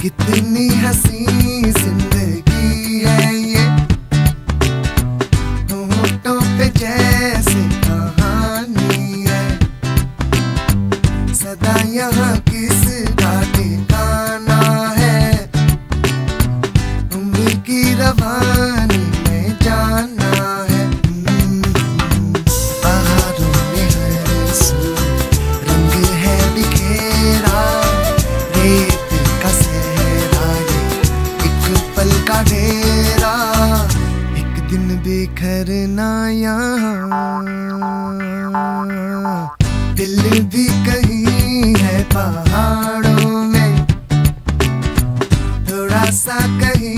कितनी हसी जिंदगी है ये, होठों पे जैसे कहानी है। सदा यहाँ किसका ठिकाना है, उम्र की रवानी में जाना है। बहारों में हर सू रंग है बिखेरा, रेत का सहरा ये एक पल का डेरा। एक दिन बिखरना यहाँ, दिल भी कहीं है पहाड़ों में, थोड़ा सा कहीं